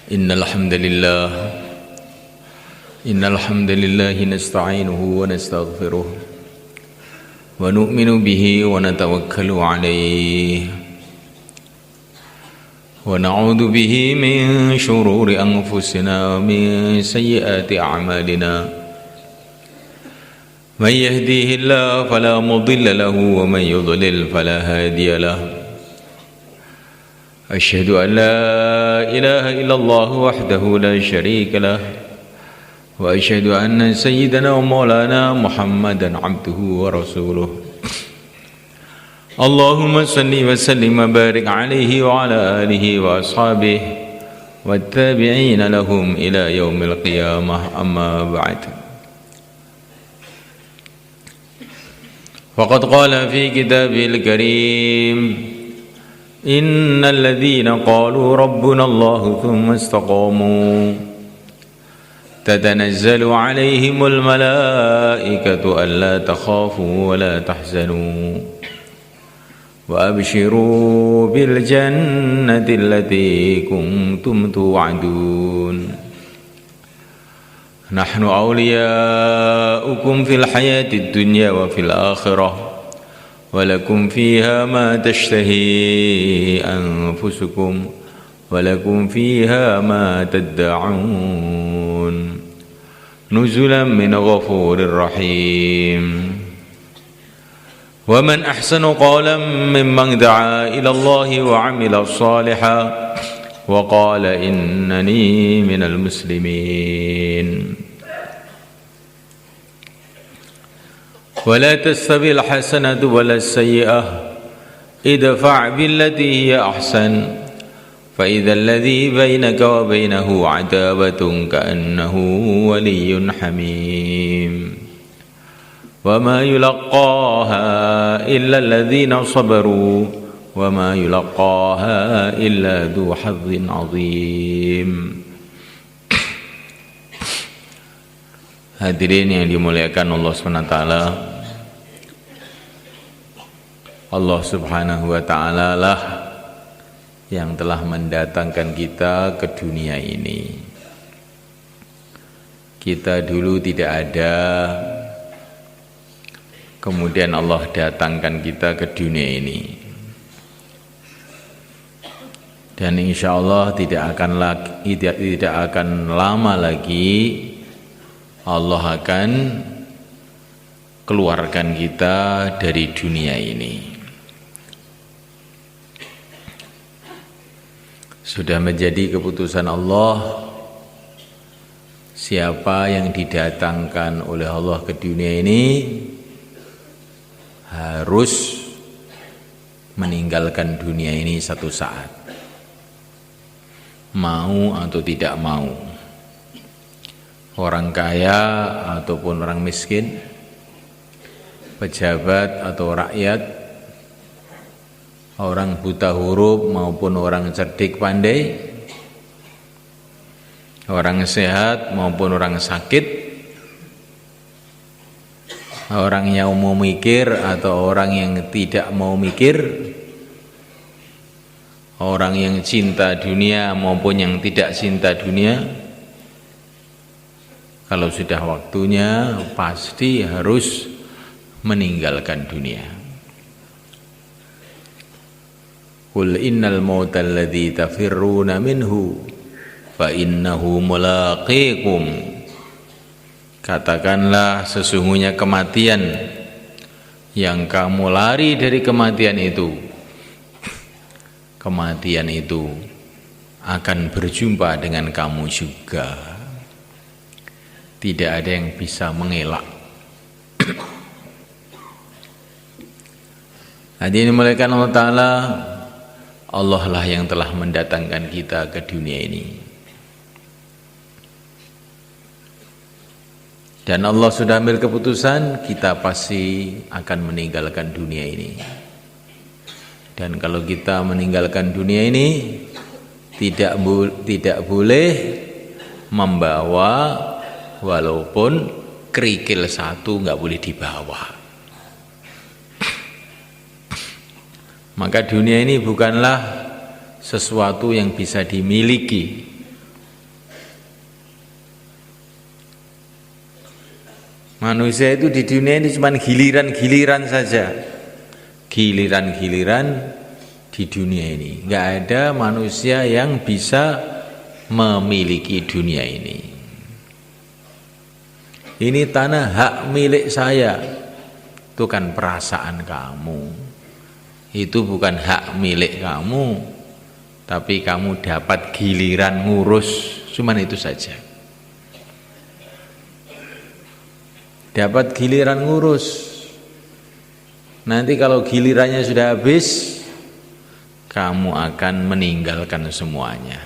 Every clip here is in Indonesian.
إن الحمد لله نستعينه ونستغفره ونؤمن به ونتوكل عليه ونعوذ به من شرور أنفسنا ومن سيئات أعمالنا من يهديه الله فلا مضل له ومن يضلل فلا هادي له أشهد أن لا إله إلا الله وحده لا شريك له وأشهد أن سيدنا ومولانا محمدا عبده ورسوله اللهم صل وسلم وبارك عليه وعلى آله وأصحابه والتابعين لهم إلى يوم القيامة أما بعد وقد قال في كتابه الكريم إن الذين قالوا ربنا الله ثم استقاموا تتنزل عليهم الملائكة ألا تخافوا ولا تحزنوا وأبشروا بالجنة التي كنتم توعدون نحن أولياؤكم في الحياة الدنيا وفي الآخرة ولكم فيها ما تشتهي أنفسكم ولكم فيها ما تدعون نزلا من غفور رحيم ومن أحسن قولا ممن دعا إلى الله وعمل صالحا وقال إنني من المسلمين ولا تستوي الحسنة ولا السيئة ادفع بالتي هي أحسن فإذا الذي بينك وبينه عداوة كأنه ولي حميم وما يلقاها إلا الذين صبروا وما يلقاها إلا ذو حظ عظيم. Hadirin yang dimuliakan Allah SWT, Allah Subhanahu wa Ta'ala lah yang telah mendatangkan kita ke dunia ini. Kita dulu tidak ada, kemudian Allah datangkan kita ke dunia ini. Dan insya Allah tidak akan lama lagi Allah akan keluarkan kita dari dunia ini. Sudah menjadi keputusan Allah, siapa yang didatangkan oleh Allah ke dunia ini harus meninggalkan dunia ini satu saat, mau atau tidak mau. Orang kaya ataupun orang miskin, pejabat atau rakyat, orang buta huruf maupun orang cerdik pandai, orang sehat maupun orang sakit, orang yang mau mikir atau orang yang tidak mau mikir, orang yang cinta dunia maupun yang tidak cinta dunia, kalau sudah waktunya pasti harus meninggalkan dunia. Qul innal mauta alladzi tafirruna minhu fa innahu mulaqikum. Katakanlah sesungguhnya kematian yang kamu lari dari kematian itu akan berjumpa dengan kamu juga. Tidak ada yang bisa mengelak. Hadirin dimulakan Allah Ta'ala, Allah lah yang telah mendatangkan kita ke dunia ini. Dan Allah sudah ambil keputusan, kita pasti akan meninggalkan dunia ini. Dan kalau kita meninggalkan dunia ini, tidak boleh membawa walaupun kerikil satu, nggak boleh dibawa. Maka dunia ini bukanlah sesuatu yang bisa dimiliki Manusia itu di dunia ini cuma giliran-giliran saja. Giliran-giliran di dunia ini. Nggak ada manusia yang bisa memiliki dunia ini. Ini tanah hak milik saya. Itu kan perasaan kamu. Itu bukan hak milik kamu. Tapi kamu dapat giliran ngurus. Cuman itu saja. Dapat giliran ngurus. Nanti kalau gilirannya sudah habis, kamu akan meninggalkan semuanya.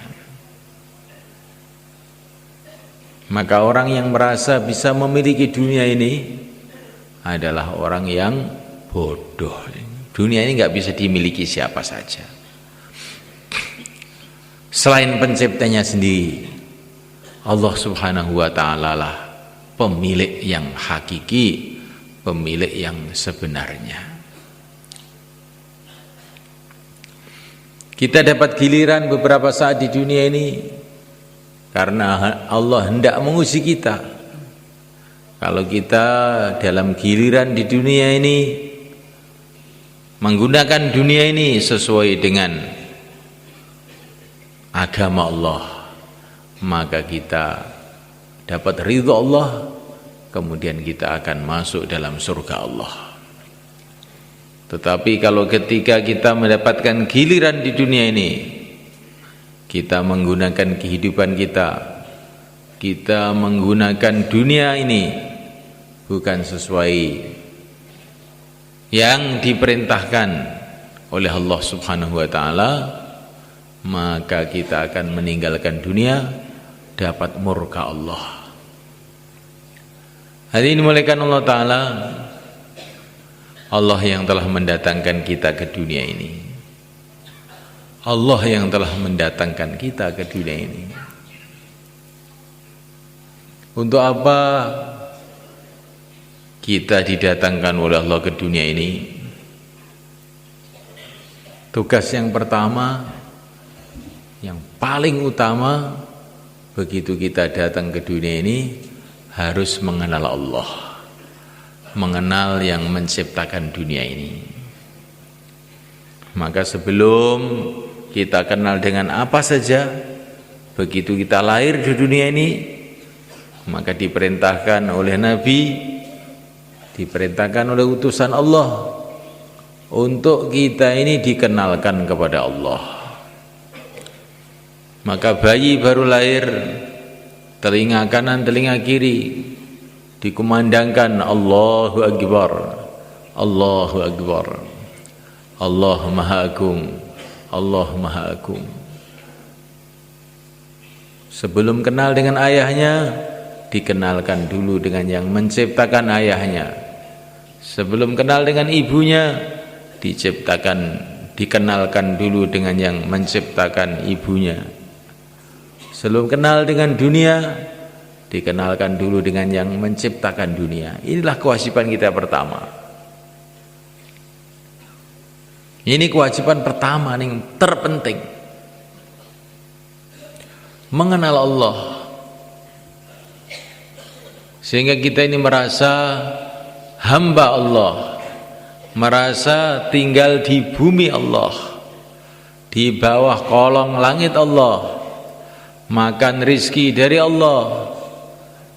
Maka orang yang merasa bisa memiliki dunia ini adalah orang yang bodoh. Dunia ini nggak bisa dimiliki siapa saja selain penciptanya sendiri. Allah Subhanahu wa ta'ala lah pemilik yang hakiki, pemilik yang sebenarnya. Kita dapat giliran beberapa saat di dunia ini karena Allah hendak menguji kita. Kalau kita dalam giliran di dunia ini menggunakan dunia ini sesuai dengan agama Allah, maka kita dapat ridha Allah, kemudian kita akan masuk dalam surga Allah. Tetapi kalau ketika kita mendapatkan giliran di dunia ini, kita menggunakan kehidupan kita menggunakan dunia ini bukan sesuai yang diperintahkan oleh Allah Subhanahu wa ta'ala, maka kita akan meninggalkan dunia, dapat murka Allah. Hari ini muliakan Allah Ta'ala, Allah yang telah mendatangkan kita ke dunia ini, Allah yang telah mendatangkan kita ke dunia ini. Untuk apa kita didatangkan oleh Allah ke dunia ini? Tugas yang pertama, yang paling utama, begitu kita datang ke dunia ini, harus mengenal Allah, mengenal yang menciptakan dunia ini. Maka sebelum kita kenal dengan apa saja, begitu kita lahir di dunia ini, maka diperintahkan oleh Nabi, diperintahkan oleh utusan Allah untuk kita ini dikenalkan kepada Allah. Maka bayi baru lahir, telinga kanan, telinga kiri dikumandangkan Allahu Akbar, Allahu Akbar, Allah Maha Agung, Allah Maha Agung. Sebelum kenal dengan ayahnya, dikenalkan dulu dengan yang menciptakan ayahnya. Sebelum kenal dengan ibunya, dikenalkan dulu dengan yang menciptakan ibunya. Sebelum kenal dengan dunia, dikenalkan dulu dengan yang menciptakan dunia. Inilah kewajiban kita pertama. Ini kewajiban pertama yang terpenting. Mengenal Allah. Sehingga kita ini merasa hamba Allah, merasa tinggal di bumi Allah, di bawah kolong langit Allah, makan rizki dari Allah,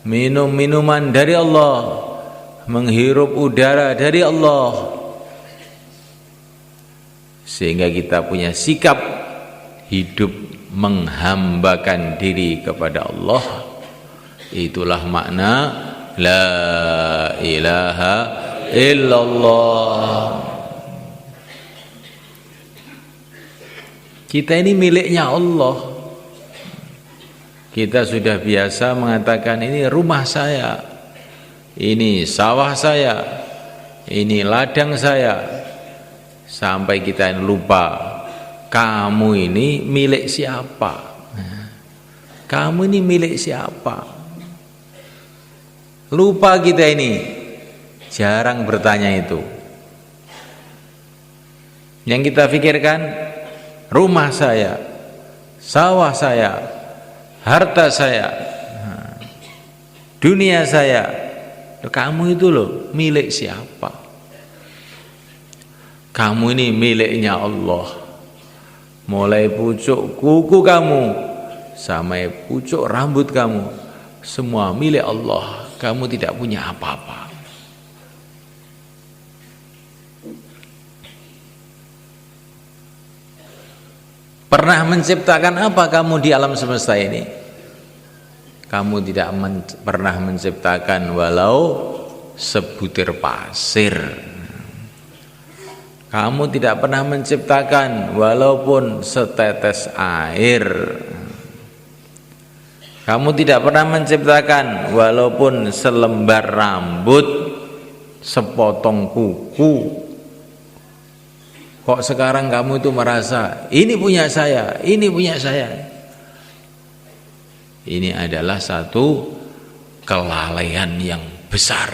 minum minuman dari Allah, menghirup udara dari Allah. Sehingga kita punya sikap hidup menghambakan diri kepada Allah. Itulah makna la ilaha illallah. Kita ini miliknya Allah. Kita sudah biasa mengatakan ini rumah saya, ini sawah saya, ini ladang saya, sampai kita lupa kamu ini milik siapa. Kamu ini milik siapa? Lupa kita ini, jarang bertanya itu. Yang kita pikirkan rumah saya, sawah saya, harta saya, dunia saya, Kamu itu loh milik siapa? Kamu ini miliknya Allah. Mulai pucuk kuku kamu sampai pucuk rambut kamu, semua milik Allah. Kamu tidak punya apa-apa. Pernah menciptakan apa kamu di alam semesta ini? Kamu tidak pernah menciptakan walau sebutir pasir. Kamu tidak pernah menciptakan walaupun setetes air. Kamu tidak pernah menciptakan walaupun selembar rambut, sepotong kuku. Kok sekarang kamu itu merasa ini punya saya, ini punya saya. Ini adalah satu kelalaian yang besar.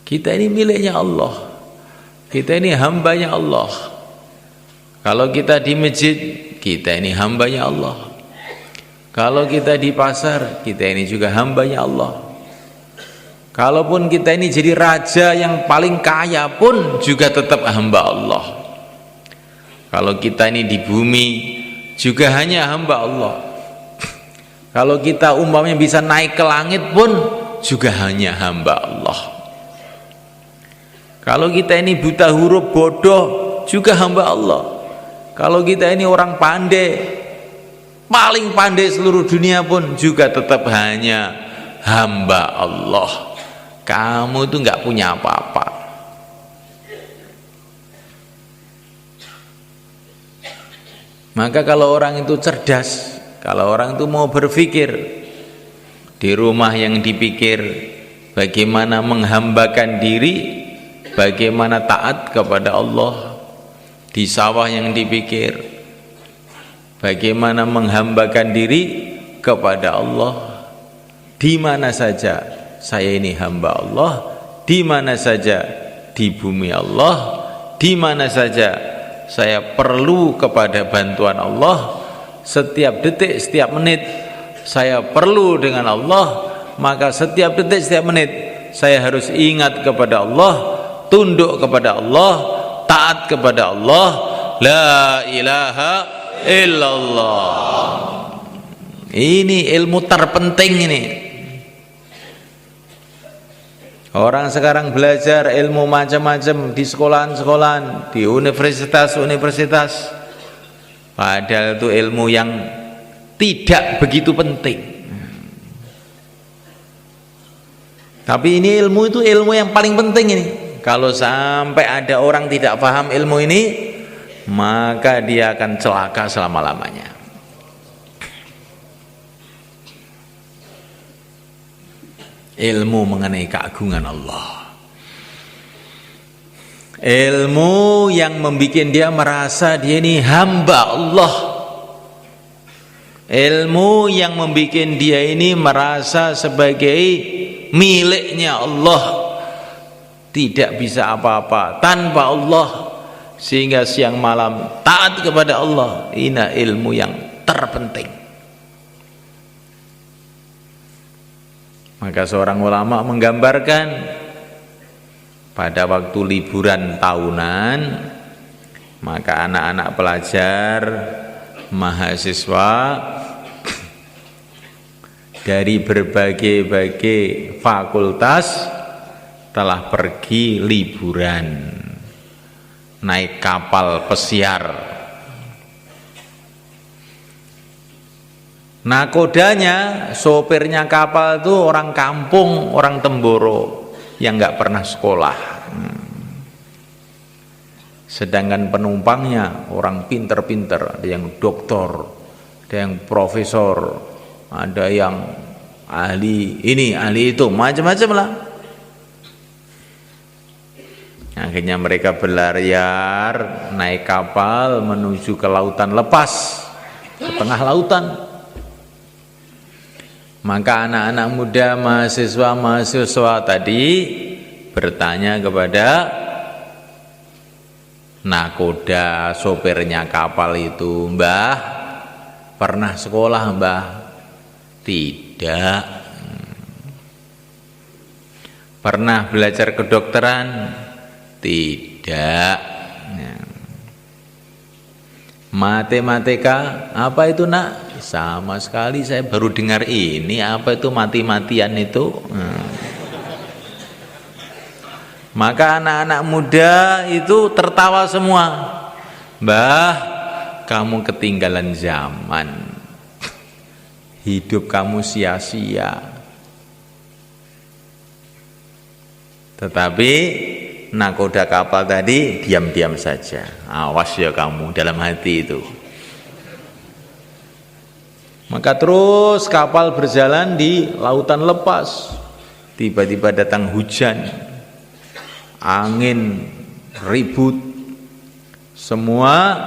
Kita ini miliknya Allah. Kita ini hambanya Allah. Kalau kita di masjid, kita ini hambanya Allah. Kalau kita di pasar, kita ini juga hambanya Allah. Kalaupun kita ini jadi raja yang paling kaya pun juga tetap hamba Allah. Kalau kita ini di bumi juga hanya hamba Allah. Kalau kita umpamanya bisa naik ke langit pun juga hanya hamba Allah. Kalau kita ini buta huruf, bodoh, juga hamba Allah. Kalau kita ini orang pandai, paling pandai seluruh dunia pun juga tetap hanya hamba Allah. Kamu itu nggak punya apa-apa. Maka kalau orang itu cerdas, kalau orang itu mau berpikir, di rumah yang dipikir bagaimana menghambakan diri, bagaimana taat kepada Allah, di sawah yang dipikir bagaimana menghambakan diri kepada Allah, di mana saja saya ini hamba Allah, di mana saja di bumi Allah, di mana saja saya perlu kepada bantuan Allah, setiap detik, setiap menit saya perlu dengan Allah, maka setiap detik, setiap menit saya harus ingat kepada Allah, tunduk kepada Allah, taat kepada Allah, la ilaha illallah. Ini ilmu terpenting ini. Orang sekarang belajar ilmu macam-macam di sekolahan-sekolahan, di universitas-universitas, padahal itu ilmu yang tidak begitu penting. Tapi ini ilmu itu ilmu yang paling penting ini. Kalau sampai ada orang tidak paham ilmu ini, maka dia akan celaka selama-lamanya. Ilmu mengenai keagungan Allah, ilmu yang membuat dia merasa dia ini hamba Allah, ilmu yang membuat dia ini merasa sebagai miliknya Allah, tidak bisa apa-apa tanpa Allah, sehingga siang malam taat kepada Allah. Ini ilmu yang terpenting. Maka seorang ulama menggambarkan pada waktu liburan tahunan, maka anak-anak pelajar, mahasiswa dari berbagai-bagai fakultas telah pergi liburan naik kapal pesiar. Nakodanya, sopirnya kapal itu orang kampung, orang Temboro yang nggak pernah sekolah. Sedangkan penumpangnya orang pinter-pinter, ada yang doktor, ada yang profesor, ada yang ahli ini, ahli itu, macam-macam lah. Akhirnya mereka berlayar naik kapal menuju ke lautan lepas, ke tengah lautan. Maka anak-anak muda, mahasiswa tadi bertanya kepada nakoda, sopirnya kapal itu, "Mbah, pernah sekolah, Mbah?" "Tidak." Pernah belajar kedokteran? Tidak. Matematika, apa itu nak? Sama sekali saya baru dengar ini, apa itu mati-matian itu? Maka anak-anak muda itu tertawa semua. Mbah, kamu ketinggalan zaman. Hidup kamu sia-sia. Tetapi nakoda kapal tadi diam-diam saja. Awas ya kamu dalam hati itu. Maka terus kapal berjalan di lautan lepas. Tiba-tiba datang hujan, angin ribut. Semua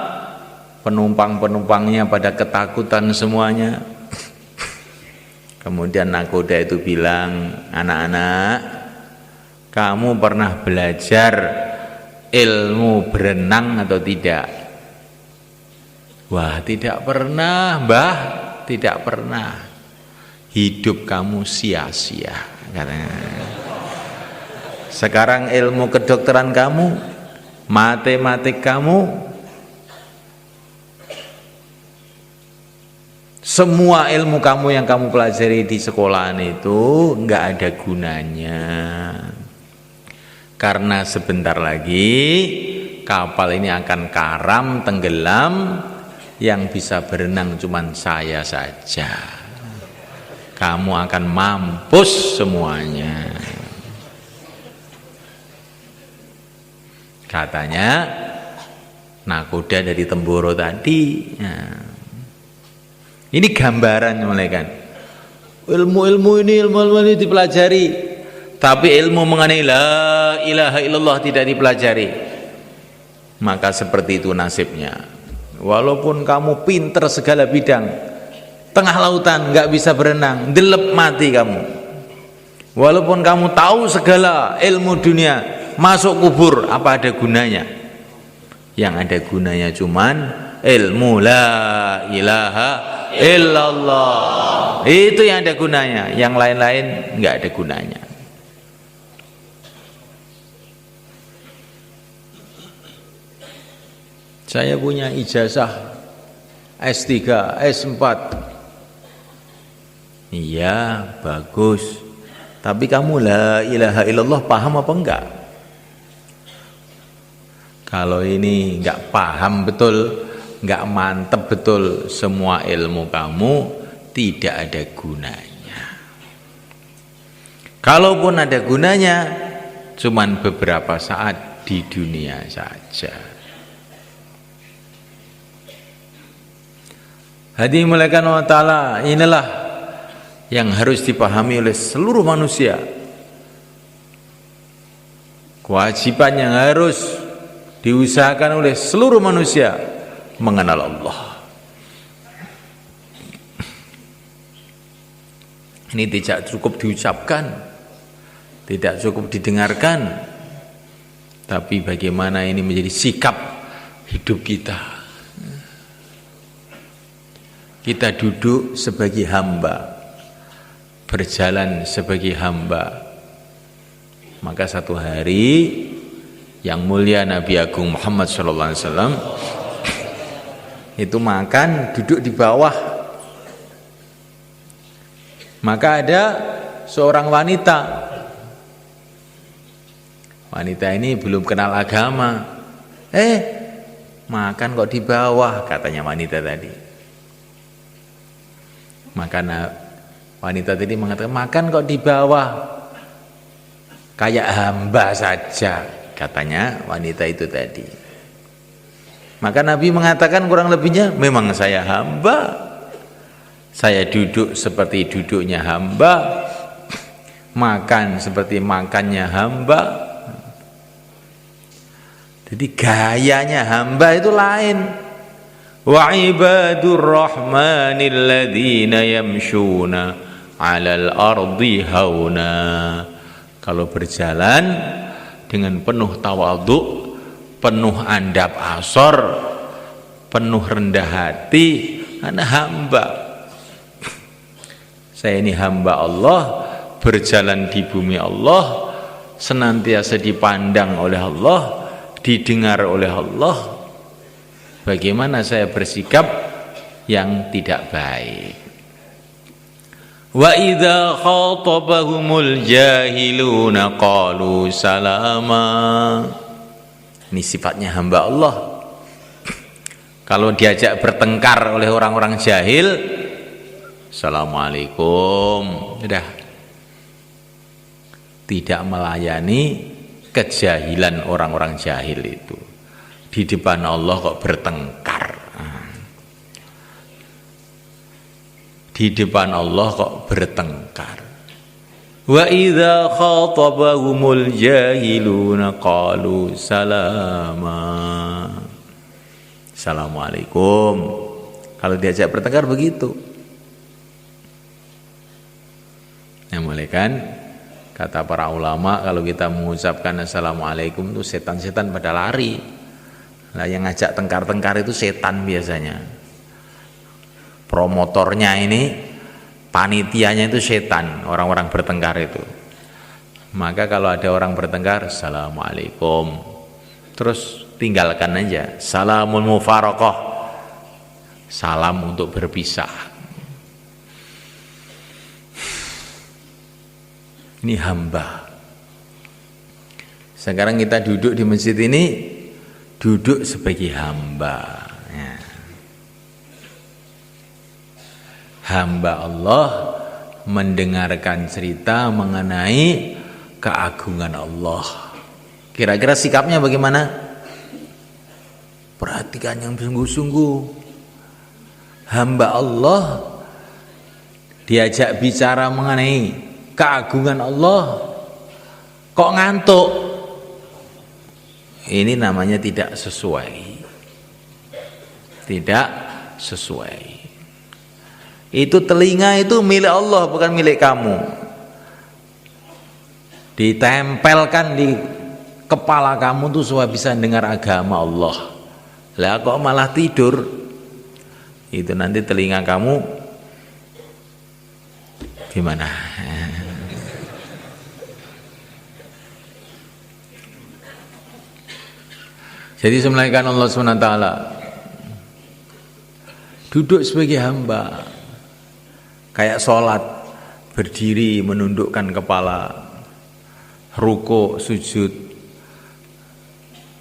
penumpang-penumpangnya pada ketakutan semuanya. Kemudian nakoda itu bilang, anak-anak, kamu pernah belajar ilmu berenang atau tidak? Wah, tidak pernah, Mbah, tidak pernah. Hidup kamu sia-sia, katanya. Sekarang ilmu kedokteran kamu, matematik kamu, semua ilmu kamu yang kamu pelajari di sekolahan itu enggak ada gunanya. Karena sebentar lagi kapal ini akan karam, tenggelam, yang bisa berenang cuman saya saja. Kamu akan mampus semuanya. Katanya nakoda dari Temboro tadi. Ini gambaran mulai kan. Ilmu-ilmu ini dipelajari. Tapi ilmu mengenai la ilaha illallah tidak dipelajari. Maka seperti itu nasibnya. Walaupun kamu pinter segala bidang, tengah lautan nggak bisa berenang, delep mati kamu. Walaupun kamu tahu segala ilmu dunia, masuk kubur, apa ada gunanya? Yang ada gunanya cuman ilmu la ilaha illallah. Itu yang ada gunanya. Yang lain-lain nggak ada gunanya. Saya punya ijazah S3, S4. Iya, bagus. Tapi kamu la ilaha illallah paham apa enggak? Kalau ini enggak paham betul, enggak mantep betul, semua ilmu kamu tidak ada gunanya. Kalaupun ada gunanya, cuman beberapa saat di dunia saja. Hadirin mulaikan Allah Ta'ala, inilah yang harus dipahami oleh seluruh manusia. Kewajiban yang harus diusahakan oleh seluruh manusia mengenal Allah. Ini tidak cukup diucapkan, tidak cukup didengarkan, tapi bagaimana ini menjadi sikap hidup kita. Kita duduk sebagai hamba, berjalan sebagai hamba. Maka satu hari yang mulia Nabi Agung Muhammad SAW itu makan duduk di bawah. Maka ada seorang wanita. Wanita ini belum kenal agama. Makan kok di bawah, katanya wanita tadi. Maka wanita tadi mengatakan, makan kok di bawah, kayak hamba saja, katanya wanita itu tadi. Maka Nabi mengatakan kurang lebihnya, memang saya hamba, saya duduk seperti duduknya hamba, makan seperti makannya hamba. Jadi gayanya hamba itu lain. Wa ibadur rahmanil ladzina yamshuna 'alal ardi hauna. Kalau berjalan dengan penuh tawadhu, penuh andap asor, penuh rendah hati, ana hamba. Saya ini hamba Allah, berjalan di bumi Allah, senantiasa dipandang oleh Allah, didengar oleh Allah, bagaimana saya bersikap yang tidak baik? Wa idza khatabahumul jahiluna qalu salama. Ini sifatnya hamba Allah. Kalau diajak bertengkar oleh orang-orang jahil, assalamualaikum, sudah. Tidak melayani kejahilan orang-orang jahil itu. Di depan Allah kok bertengkar. Di depan Allah kok bertengkar. Wa idza khatabahumul jahiluna qalu salama. Assalamualaikum. Kalau diajak bertengkar begitu. Nah, mulai kan kata para ulama, kalau kita mengucapkan assalamualaikum itu setan-setan pada lari. Nah, yang ngajak tengkar-tengkar itu setan biasanya. Promotornya ini, panitianya itu setan, orang-orang bertengkar itu. Maka kalau ada orang bertengkar, assalamualaikum, terus tinggalkan aja. Salamul mufaraqah, salam untuk berpisah. Ini hamba. Sekarang kita duduk di masjid ini, duduk sebagai hamba. Hamba Allah mendengarkan cerita mengenai keagungan Allah. Kira-kira sikapnya bagaimana? Perhatikan yang sungguh-sungguh. Hamba Allah diajak bicara mengenai keagungan Allah, kok ngantuk? Ini namanya tidak sesuai. Tidak sesuai. Itu telinga itu milik Allah, bukan milik kamu. Ditempelkan di kepala kamu tuh supaya bisa dengar agama Allah. Lah kok malah tidur? Itu nanti telinga kamu gimana? Jadi semulaikan Allah SWT, duduk sebagai hamba. Kayak sholat, berdiri menundukkan kepala, ruku, sujud.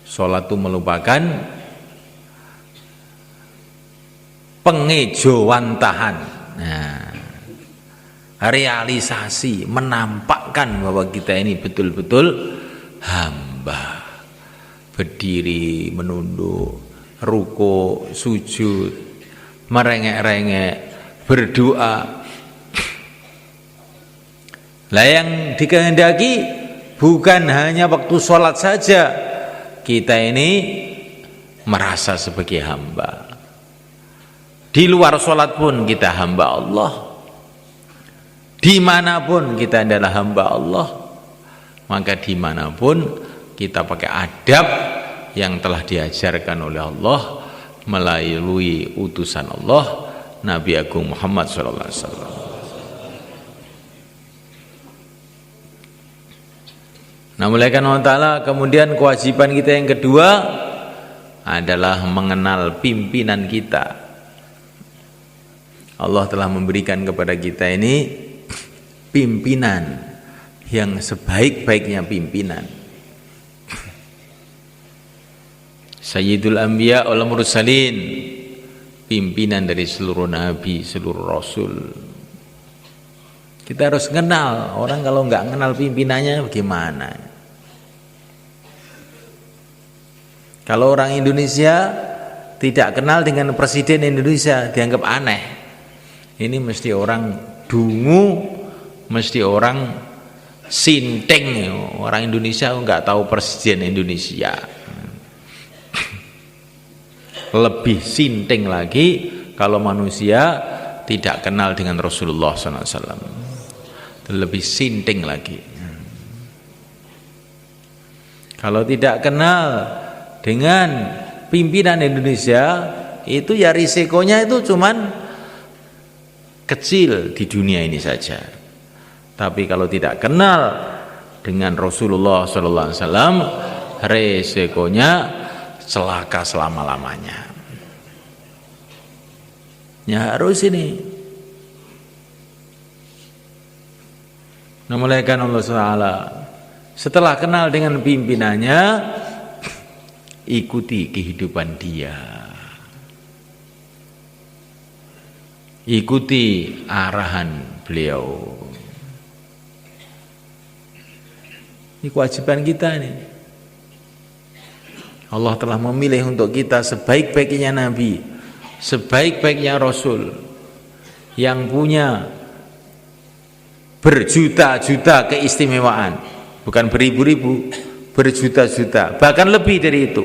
Sholat itu melupakan pengejawantahan. Nah, realisasi, menampakkan bahwa kita ini betul-betul hamba. Berdiri, menunduk, ruku, sujud, merengek-rengek, berdoa. Lah yang dikehendaki bukan hanya waktu sholat saja, kita ini merasa sebagai hamba. Di luar sholat pun kita hamba Allah. Dimanapun kita adalah hamba Allah. Maka dimanapun kita pakai adab yang telah diajarkan oleh Allah melalui utusan Allah, Nabi Agung Muhammad SAW. Nah, mulai karena Allah, kemudian kewajiban kita yang kedua adalah mengenal pimpinan kita. Allah telah memberikan kepada kita ini pimpinan yang sebaik-baiknya pimpinan. Sayyidul Anbiya wal Mursalin, pimpinan dari seluruh nabi, seluruh rasul. Kita harus kenal. Orang kalau nggak kenal pimpinannya bagaimana? Kalau orang Indonesia tidak kenal dengan presiden Indonesia, dianggap aneh. Ini mesti orang dungu, mesti orang sinting. Orang Indonesia nggak tahu presiden Indonesia. Lebih sinting lagi kalau manusia tidak kenal dengan Rasulullah SAW. Lebih sinting lagi. Kalau tidak kenal dengan pimpinan Indonesia, itu ya risikonya itu cuman kecil di dunia ini saja. Tapi kalau tidak kenal dengan Rasulullah sallallahu alaihi wasallam, resikonya celaka selama-lamanya. Ya harus ini. Namuliakan Allah SWT. Setelah kenal dengan pimpinannya, ikuti kehidupan dia. Ikuti arahan beliau. Ini kewajiban kita nih. Allah telah memilih untuk kita sebaik-baiknya Nabi, sebaik-baiknya Rasul, yang punya berjuta-juta keistimewaan, bukan beribu-ribu, berjuta-juta, bahkan lebih dari itu.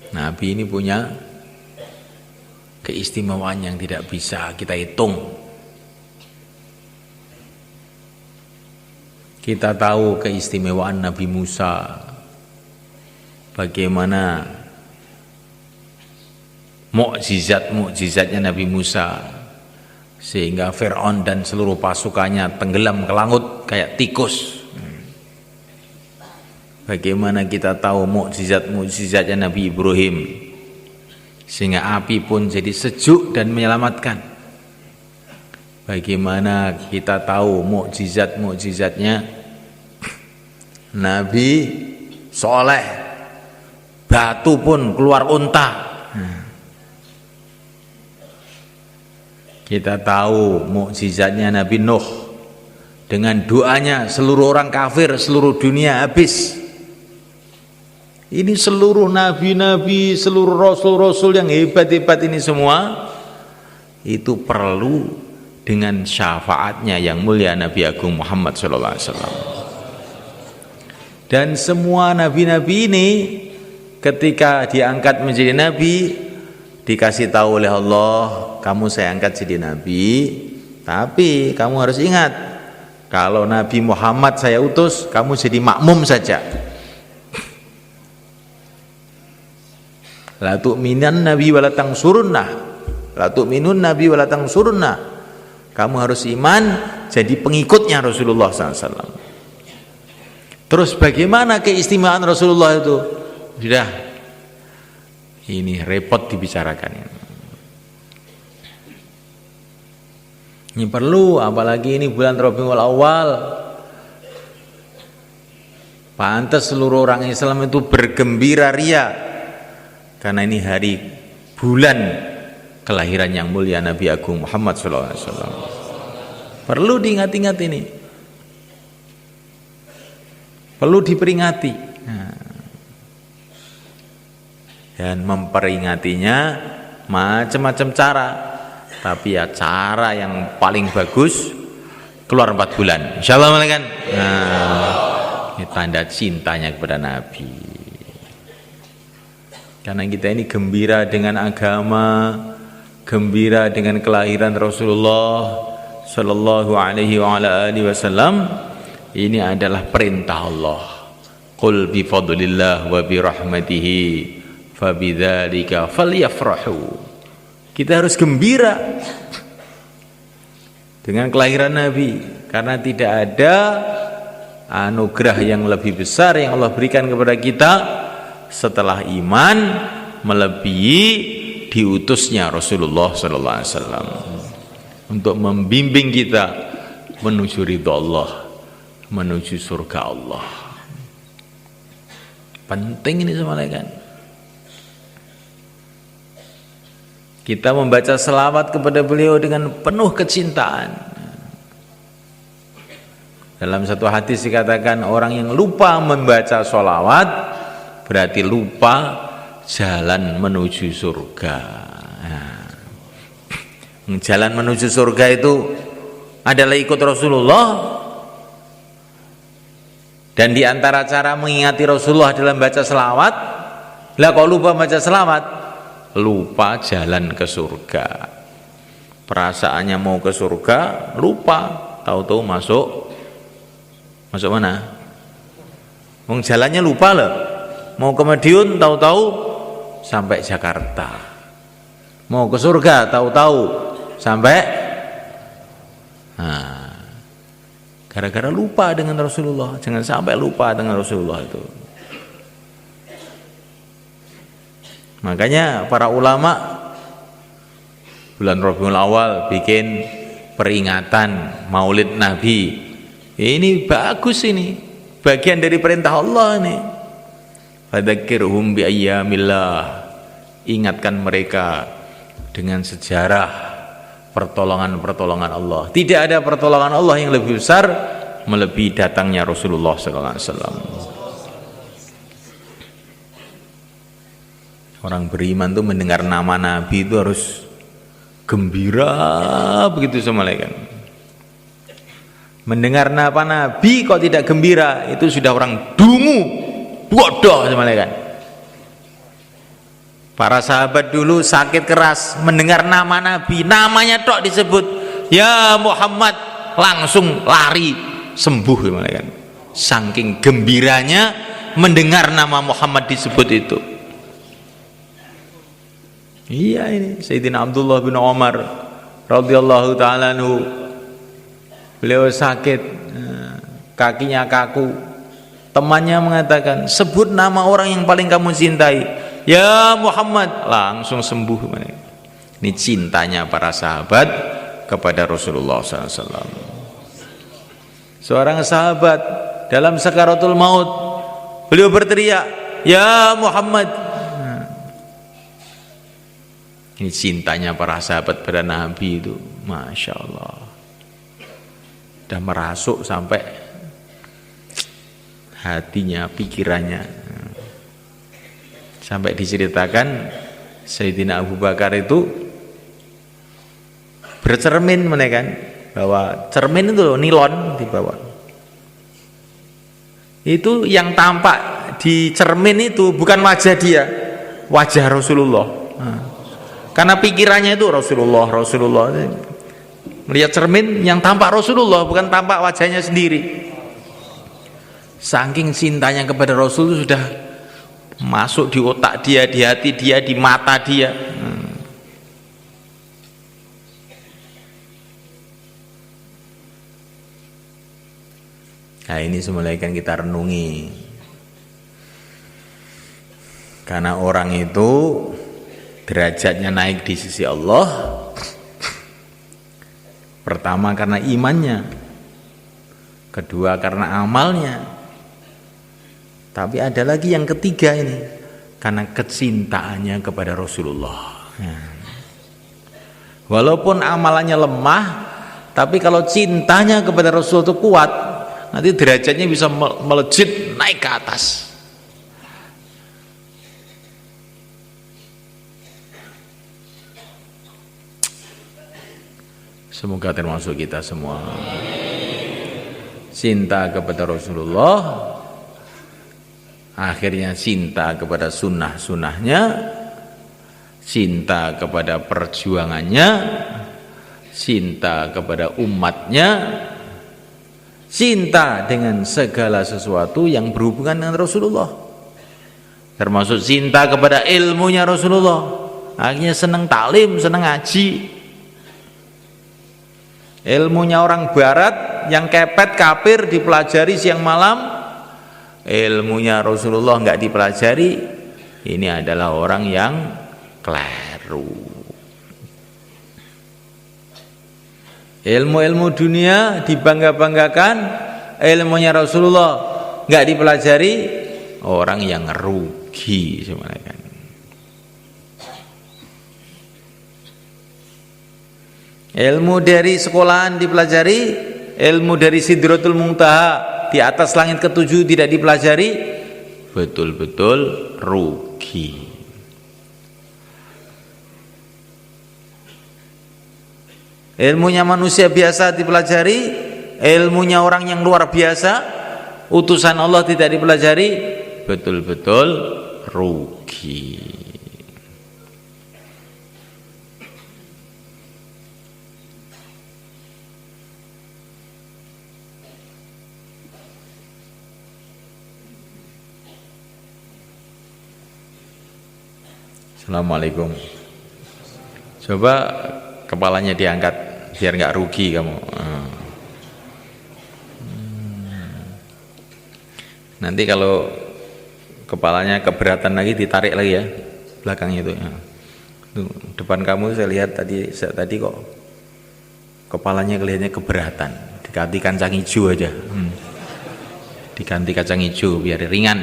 Nabi ini punya keistimewaan yang tidak bisa kita hitung. Kita tahu keistimewaan Nabi Musa, bagaimana mukjizat-mukjizatnya Nabi Musa, sehingga Fir'aun dan seluruh pasukannya tenggelam ke laut kayak tikus. Bagaimana kita tahu mukjizat-mukjizatnya Nabi Ibrahim, sehingga api pun jadi sejuk dan menyelamatkan. Bagaimana kita tahu mukjizat-mukjizatnya Nabi Soleh, batu pun keluar unta. Kita tahu mukjizatnya Nabi Nuh, dengan doanya seluruh orang kafir seluruh dunia habis. Ini seluruh nabi-nabi, seluruh rasul-rasul yang hebat-hebat ini semua itu perlu dengan syafaatnya yang mulia Nabi Agung Muhammad SAW. Dan semua nabi-nabi ini ketika diangkat menjadi nabi, dikasih tahu oleh Allah, kamu saya angkat jadi nabi, tapi kamu harus ingat, kalau Nabi Muhammad saya utus, kamu jadi makmum saja. La tu'minan nabi wa la tangsurunnah, la tu'minun nabi wa la tangsurunnah. Kamu harus iman jadi pengikutnya Rasulullah SAW. Terus bagaimana keistimewaan Rasulullah itu? Sudah, ini repot dibicarakan. Ini perlu, apalagi ini bulan Rabiul Awal. Pantas seluruh orang Islam itu bergembira ria, karena ini hari bulan kelahiran yang mulia Nabi Agung Muhammad SAW. Perlu diingat-ingat ini, perlu diperingati. Dan memperingatinya macam-macam cara, tapi ya cara yang paling bagus keluar 4 bulan, insyaallah kan. Ini tanda cintanya kepada Nabi. Karena kita ini gembira dengan agama, gembira dengan kelahiran Rasulullah sallallahu alaihi wa ala alihi wasallam. Ini adalah perintah Allah. Qul bi fadlillah wa bi rahmatihi fabidzalika falyafrahu. Kita harus gembira dengan kelahiran Nabi, karena tidak ada anugerah yang lebih besar yang Allah berikan kepada kita setelah iman melebihi diutusnya Rasulullah sallallahu alaihi wasallam untuk membimbing kita menuju ridha Allah, menuju surga Allah. Penting ini semua kan. Kita membaca selawat kepada beliau dengan penuh kecintaan. Dalam satu hadis dikatakan, orang yang lupa membaca sholawat berarti lupa jalan menuju surga. Jalan menuju surga itu adalah ikut Rasulullah, dan di antara cara mengingati Rasulullah dalam baca selawat, lah kalau lupa baca selawat, lupa jalan ke surga. Perasaannya mau ke surga, lupa, tahu-tahu masuk mana? Wong jalannya lupa loh. Mau ke Madiun, tahu-tahu sampai Jakarta. Mau ke surga, tahu-tahu sampai Gara-gara lupa dengan Rasulullah. Jangan sampai lupa dengan Rasulullah itu. Makanya para ulama bulan Rabiul Awal bikin peringatan Maulid Nabi. Ini bagus ini. Bagian dari perintah Allah nih. Fadzakirhum bi ayyamillah. Ingatkan mereka dengan sejarah pertolongan-pertolongan Allah. Tidak ada pertolongan Allah yang lebih besar melebihi datangnya Rasulullah sallallahu alaihi wasallam. Orang beriman tuh mendengar nama Nabi itu harus gembira begitu sama malaikat. Mendengar nama Nabi kok tidak gembira, itu sudah orang dungu, bodoh sama malaikat. Para sahabat dulu sakit keras mendengar nama Nabi, namanya tok disebut, ya Muhammad, langsung lari sembuh sama malaikat. Saking gembiranya mendengar nama Muhammad disebut itu. Iya ini Sayyidina Abdullah bin Umar radhiyallahu taala anhu, beliau sakit, kakinya kaku. Temannya mengatakan, sebut nama orang yang paling kamu cintai, ya Muhammad, langsung sembuh. Ini cintanya para sahabat kepada Rasulullah SAW. Seorang sahabat dalam sakaratul maut, beliau berteriak, ya Muhammad. Ini cintanya para sahabat pada Nabi itu, Masya Allah, udah merasuk sampai hatinya, pikirannya. Sampai diceritakan Sayyidina Abu Bakar itu bercermin menekan, bahwa cermin itu nilon di bawah. Itu yang tampak di cermin itu bukan wajah dia, wajah Rasulullah. Karena pikirannya itu Rasulullah. Melihat cermin yang tampak Rasulullah, bukan tampak wajahnya sendiri. Saking cintanya kepada Rasul itu sudah masuk di otak dia, di hati dia, di mata dia. Nah ini semula kan kita renungi. Karena orang itu derajatnya naik di sisi Allah, pertama karena imannya, kedua karena amalnya, tapi ada lagi yang ketiga ini, karena kecintaannya kepada Rasulullah. Walaupun amalannya lemah, tapi kalau cintanya kepada Rasul itu kuat, nanti derajatnya bisa melejit naik ke atas. Semoga termasuk kita semua. Cinta kepada Rasulullah, akhirnya cinta kepada sunnah-sunnahnya, cinta kepada perjuangannya, cinta kepada umatnya, cinta dengan segala sesuatu yang berhubungan dengan Rasulullah, termasuk cinta kepada ilmunya Rasulullah. Akhirnya senang taklim, senang ngaji. Ilmunya orang barat yang kepet kafir dipelajari siang malam, ilmunya Rasulullah enggak dipelajari. Ini adalah orang yang keliru. Ilmu-ilmu dunia dibangga-banggakan, ilmunya Rasulullah enggak dipelajari, orang yang rugi sebenarnya. Ilmu dari sekolahan dipelajari, ilmu dari Sidratul Muntaha di atas langit ketujuh tidak dipelajari, betul-betul rugi. Ilmunya manusia biasa dipelajari, ilmunya orang yang luar biasa, utusan Allah tidak dipelajari, betul-betul rugi. Assalamualaikum. Coba kepalanya diangkat biar nggak rugi kamu. Nanti kalau kepalanya keberatan lagi ditarik lagi ya belakang itu ya. Tuh, depan kamu saya lihat tadi kok kepalanya kelihatannya keberatan, diganti kacang hijau aja. Diganti kacang hijau biar ringan.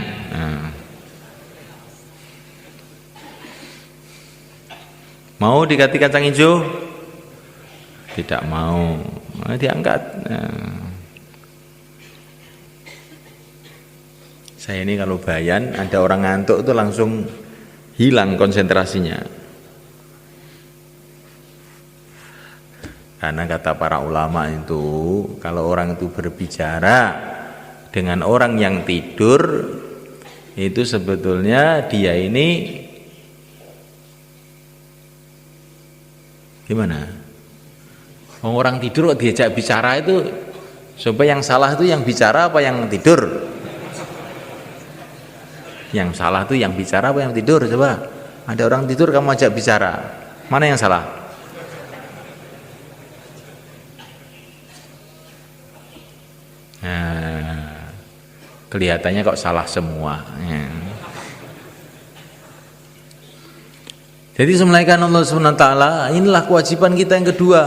Mau diganti kacang hijau? Tidak mau. Diangkat. Saya ini kalau bayan ada orang ngantuk itu langsung hilang konsentrasinya. Karena kata para ulama itu kalau orang itu berbicara dengan orang yang tidur itu sebetulnya dia ini gimana? Orang tidur kok diajak bicara itu supaya yang salah itu yang bicara apa yang tidur? Yang salah itu yang bicara apa yang tidur? Coba ada orang tidur kamu ajak bicara, mana yang salah? Nah, kelihatannya kok salah semua. Jadi semulaikan Allah SWT, inilah kewajiban kita yang kedua,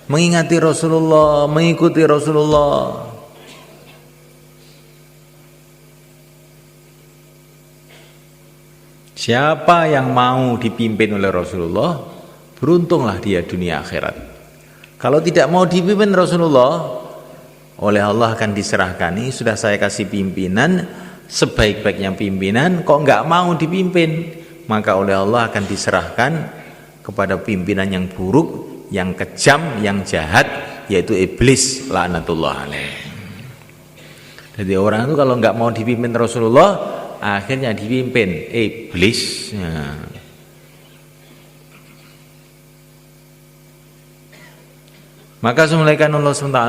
mengingati Rasulullah, mengikuti Rasulullah. Siapa yang mau dipimpin oleh Rasulullah, beruntunglah dia dunia akhirat. Kalau tidak mau dipimpin Rasulullah, oleh Allah akan diserahkan, ini sudah saya kasih pimpinan, sebaik-baiknya pimpinan, kok enggak mau dipimpin, maka oleh Allah akan diserahkan kepada pimpinan yang buruk, yang kejam, yang jahat, yaitu iblis laknatullah alaih. Jadi orang itu kalau enggak mau dipimpin Rasulullah, akhirnya dipimpin iblis. Maka semulaikan Allah SWT,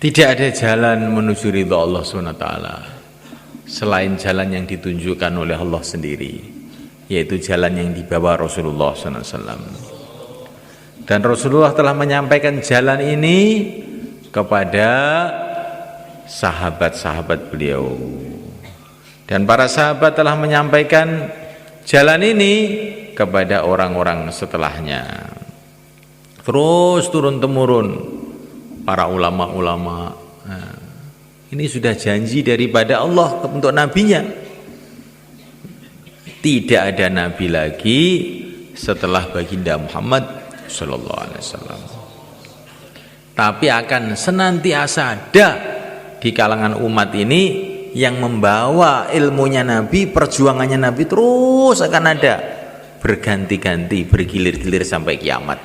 tidak ada jalan menuju ridha Allah SWT selain jalan yang ditunjukkan oleh Allah sendiri, yaitu jalan yang dibawa Rasulullah SAW. Dan Rasulullah telah menyampaikan jalan ini kepada sahabat-sahabat beliau. Dan para sahabat telah menyampaikan jalan ini kepada orang-orang setelahnya. Terus turun-temurun para ulama-ulama. Nah, ini sudah janji daripada Allah untuk nabinya. Tidak ada nabi lagi setelah baginda Muhammad sallallahu alaihi wasallam. Tapi akan senantiasa ada di kalangan umat ini yang membawa ilmunya Nabi, perjuangannya Nabi terus akan ada, berganti-ganti, bergilir-gilir sampai kiamat.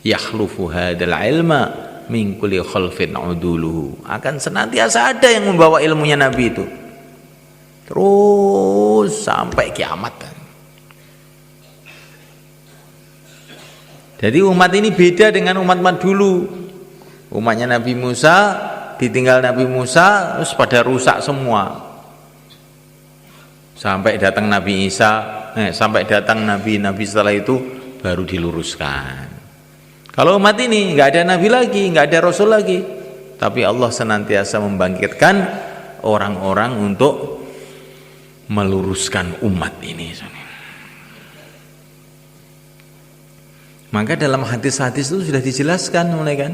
Yakhlufu hadzal ilma min kulli khalfin uduluhu. Akan senantiasa ada yang membawa ilmunya Nabi itu terus sampai kiamat. Jadi umat ini beda dengan umat-umat dulu. Umatnya Nabi Musa, ditinggal Nabi Musa, terus pada rusak semua. Sampai datang Nabi Isa, sampai datang Nabi-Nabi setelah itu baru diluruskan. Kalau umat ini nggak ada Nabi lagi, nggak ada Rasul lagi, tapi Allah senantiasa membangkitkan orang-orang untuk meluruskan umat ini. Maka dalam hadis-hadis itu sudah dijelaskan mulai kan,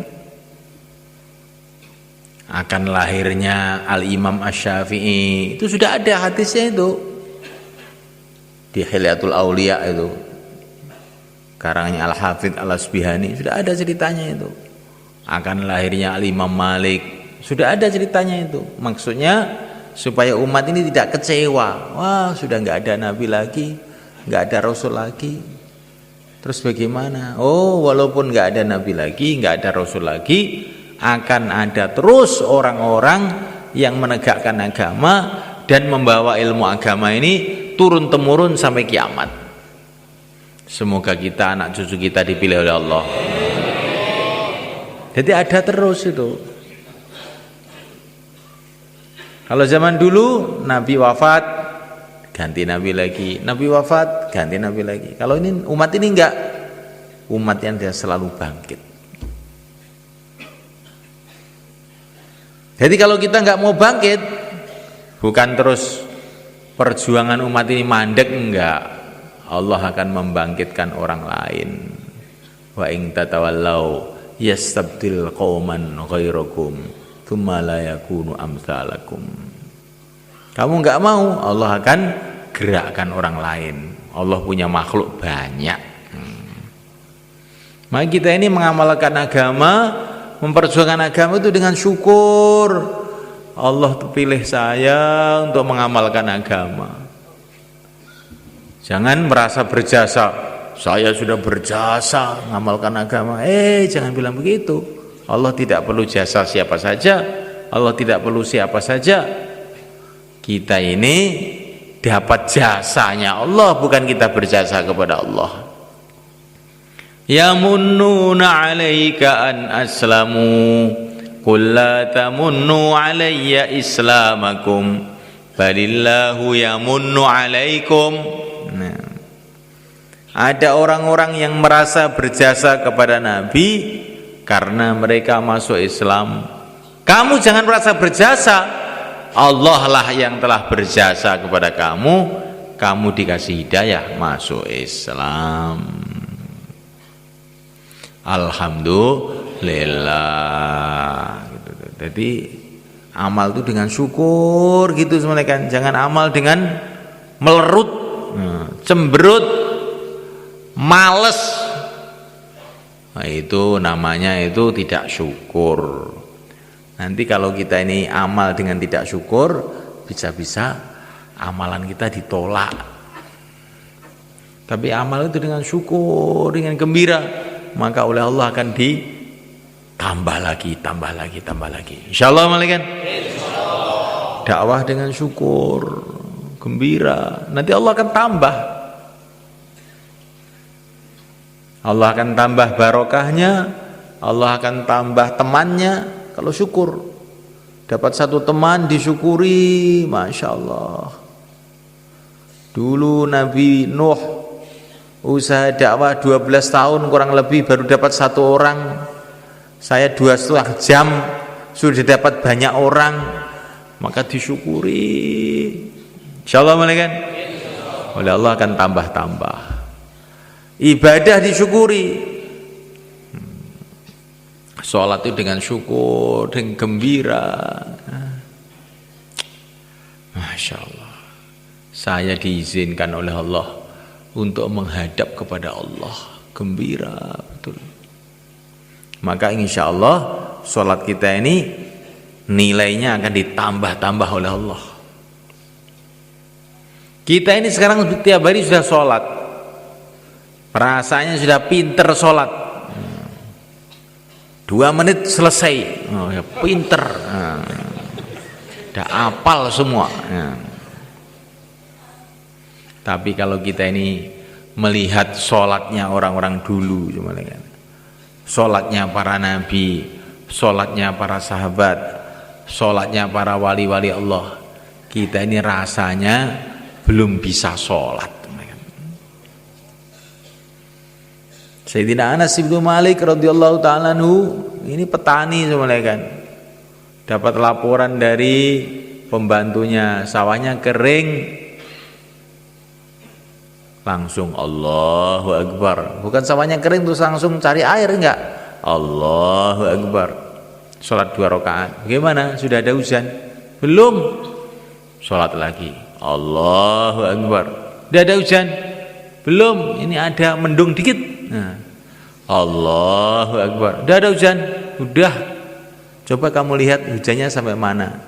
akan lahirnya Al-Imam Asy-Syafi'i itu sudah ada hadisnya itu di Hilyatul Auliya itu, karangannya Al-Hafidz Al-Asbihani, sudah ada ceritanya itu. Akan lahirnya Al-Imam Malik, sudah ada ceritanya itu. Maksudnya supaya umat ini tidak kecewa, wah sudah nggak ada Nabi lagi, nggak ada Rasul lagi. Terus bagaimana? Oh, walaupun nggak ada Nabi lagi, nggak ada Rasul lagi, akan ada terus orang-orang yang menegakkan agama dan membawa ilmu agama ini turun temurun sampai kiamat. Semoga kita, anak cucu kita dipilih oleh Allah. Jadi ada terus itu. Kalau zaman dulu Nabi wafat, ganti Nabi lagi, Nabi wafat, ganti Nabi lagi. Kalau ini umat ini enggak, umat yang dia selalu bangkit. Jadi kalau kita nggak mau bangkit, bukan terus perjuangan umat ini mandek, enggak. Allah akan membangkitkan orang lain. Wa in tatawallau yastabdil qauman ghairakum tsumma la yakunu amsalakum. Kamu enggak mau, Allah akan gerakkan orang lain. Allah punya makhluk banyak. Maka kita ini mengamalkan agama, memperjuangkan agama itu dengan syukur. Allah pilih saya untuk mengamalkan agama. Jangan merasa berjasa. Saya sudah berjasa mengamalkan agama. Jangan bilang begitu. Allah tidak perlu jasa siapa saja. Allah tidak perlu siapa saja. Kita ini dapat jasanya Allah, bukan kita berjasa kepada Allah. Yamunnuna 'alaika an aslamu qul la tamunnu 'alayya islamakum balillahu yamunnu 'alaikum. Nah, ada orang-orang yang merasa berjasa kepada Nabi karena mereka masuk Islam. Kamu jangan merasa berjasa, Allah lah yang telah berjasa kepada kamu. Kamu dikasih hidayah masuk Islam. Alhamdulillah. Jadi amal itu dengan syukur gitu sebenarnya kan. Jangan amal dengan melerut, cemberut, males. Nah, itu namanya itu tidak syukur. Nanti kalau kita ini amal dengan tidak syukur, bisa-bisa amalan kita ditolak. Tapi amal itu dengan syukur, dengan gembira, maka oleh Allah akan ditambah lagi, tambah lagi, tambah lagi. Insyaallah malaikat. Dakwah dengan syukur, gembira, nanti Allah akan tambah. Allah akan tambah barokahnya, Allah akan tambah temannya kalau syukur. Dapat satu teman disyukuri, Masya Allah. Dulu Nabi Nuh usaha dakwah 12 tahun kurang lebih baru dapat satu orang. Saya 2,5 jam sudah dapat banyak orang, maka disyukuri. Insyaallah malaikat. Oleh Allah akan tambah-tambah. Ibadah disyukuri. Sholat itu dengan syukur, dengan gembira. Masya Allah. Saya diizinkan oleh Allah untuk menghadap kepada Allah, gembira betul. Maka insya Allah sholat kita ini nilainya akan ditambah-tambah oleh Allah. Kita ini sekarang tiap hari sudah sholat, rasanya sudah pinter sholat, 2 menit selesai, ya pinter, udah apal semua. Tapi kalau kita ini melihat sholatnya orang-orang dulu, sholatnya para nabi, sholatnya para sahabat, sholatnya para wali-wali Allah, kita ini rasanya belum bisa sholat. Sayyidina Anas bin Malik radhiyallahu ta'ala anhu ini petani sebenarnya kan, dapat laporan dari pembantunya sawahnya kering, langsung Allahu Akbar. Bukan sawahnya kering terus langsung cari air, enggak. Allahu Akbar. Sholat 2 rakaat. Bagaimana? Sudah ada hujan? Belum. Sholat lagi. Allahu Akbar. Sudah ada hujan? Belum. Ini ada mendung dikit. Nah. Allahu Akbar. Sudah ada hujan? Udah. Coba kamu lihat hujannya sampai mana.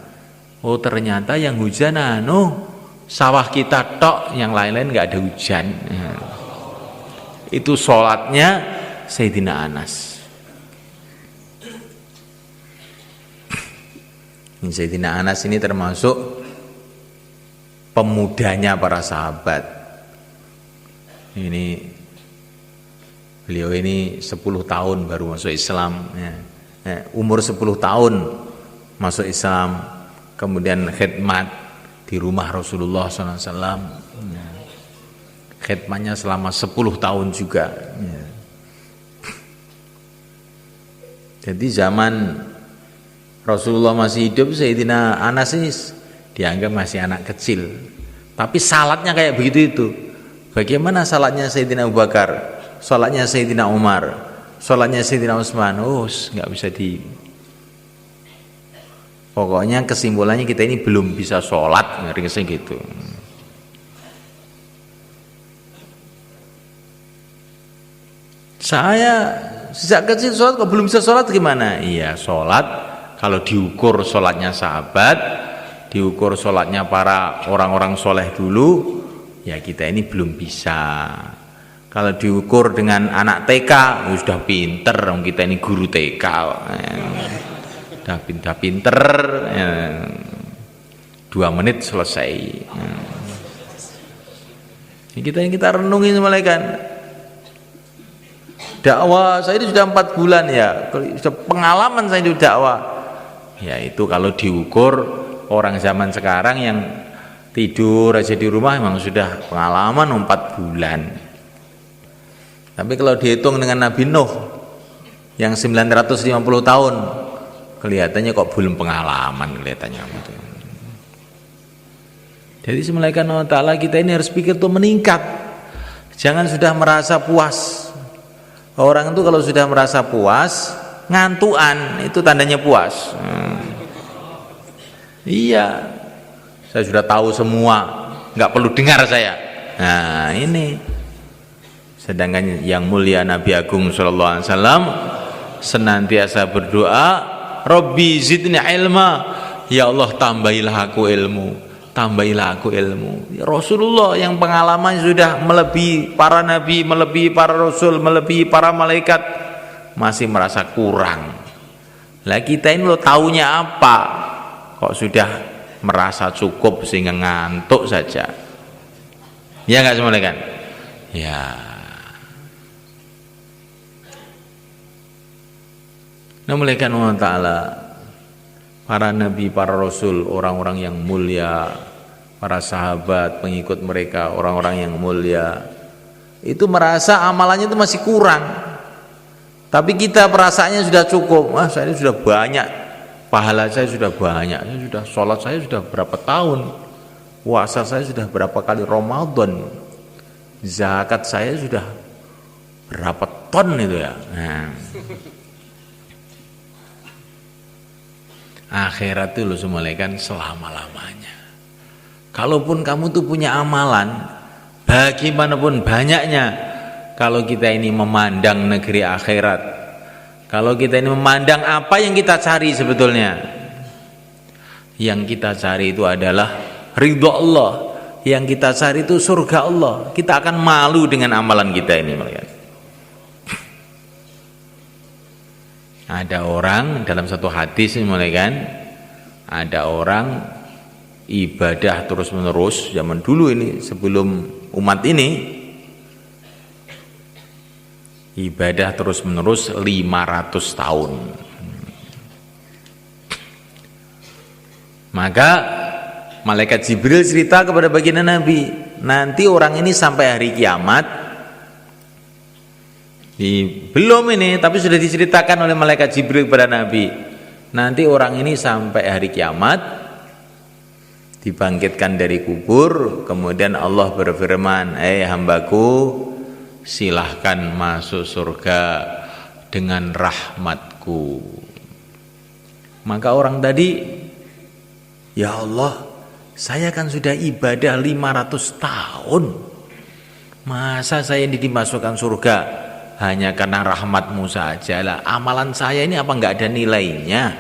Oh ternyata yang hujan sawah kita tok, yang lain-lain nggak ada hujan. Itu sholatnya Sayyidina Anas. Sayyidina Anas ini termasuk pemudanya para sahabat. Ini beliau ini 10 tahun baru masuk Islam. Umur 10 tahun masuk Islam, kemudian khidmat di rumah Rasulullah SAW. Khidmatnya selama 10 tahun juga. Jadi zaman Rasulullah masih hidup, Sayyidina Anas ini dianggap masih anak kecil. Tapi salatnya kayak begitu itu. Bagaimana salatnya Sayyidina Abu Bakar, salatnya Sayyidina Umar, salatnya Sayyidina Utsman? Nggak bisa di. Pokoknya kesimpulannya kita ini belum bisa sholat, ngerti gitu. Saya sejak kecil sholat kok belum bisa sholat gimana? Iya sholat, kalau diukur sholatnya sahabat, diukur sholatnya para orang-orang soleh dulu, ya kita ini belum bisa. Kalau diukur dengan anak TK, ya sudah pinter, kita ini guru TK. Udah pinter, 2 menit selesai. Kita renungin malaikat. Dakwah saya itu sudah 4 bulan ya, pengalaman saya itu dakwah. Ya itu kalau diukur orang zaman sekarang yang tidur aja di rumah memang sudah pengalaman 4 bulan. Tapi kalau dihitung dengan Nabi Nuh yang 950 tahun, kelihatannya kok belum pengalaman kelihatannya. Jadi semulaikan Allah Ta'ala kita ini harus pikir tuh meningkat. Jangan sudah merasa puas. Orang itu kalau sudah merasa puas, ngantuan itu tandanya puas. Iya, saya sudah tahu semua, nggak perlu dengar saya. Nah ini. Sedangkan yang mulia Nabi Agung Sallallahu Alaihi Wasallam senantiasa berdoa, Robbi zidni ilma, ya Allah tambahilah aku ilmu, tambahilah aku ilmu. Ya Rasulullah yang pengalaman sudah melebihi para nabi, melebihi para rasul, melebihi para malaikat, masih merasa kurang. Lah kita ini lo taunya apa? Kok sudah merasa cukup sehingga ngantuk saja? Ya nggak semua kan? Ya. Nah, mulaikan Allah Ta'ala para nabi, para rasul, orang-orang yang mulia, para sahabat, pengikut mereka, orang-orang yang mulia, itu merasa amalannya itu masih kurang. Tapi kita perasaannya sudah cukup. Saya sudah banyak, pahala saya sudah banyak, saya sudah sholat saya sudah berapa tahun, puasa saya sudah berapa kali Ramadan, zakat saya sudah berapa ton itu ya. Akhirat itu lo semulaikan selama-lamanya. Kalaupun kamu tuh punya amalan, bagaimanapun banyaknya, kalau kita ini memandang negeri akhirat, kalau kita ini memandang apa yang kita cari sebetulnya, yang kita cari itu adalah ridho Allah, yang kita cari itu surga Allah. Kita akan malu dengan amalan kita ini, melihat. Ada orang dalam satu hadis mulai kan, ada orang ibadah terus menerus zaman dulu ini sebelum umat ini, ibadah terus menerus 500 tahun. Maka malaikat Jibril cerita kepada baginda Nabi, nanti orang ini sampai hari kiamat. Belum ini, tapi sudah diceritakan oleh malaikat Jibril kepada Nabi. Nanti orang ini sampai hari kiamat dibangkitkan dari kubur, kemudian Allah berfirman, hambaku, silahkan masuk surga dengan rahmatku. Maka orang tadi, ya Allah, saya kan sudah ibadah 500 tahun, masa saya ini dimasukkan surga hanya karena rahmatmu saja lah? Amalan saya ini apa enggak ada nilainya?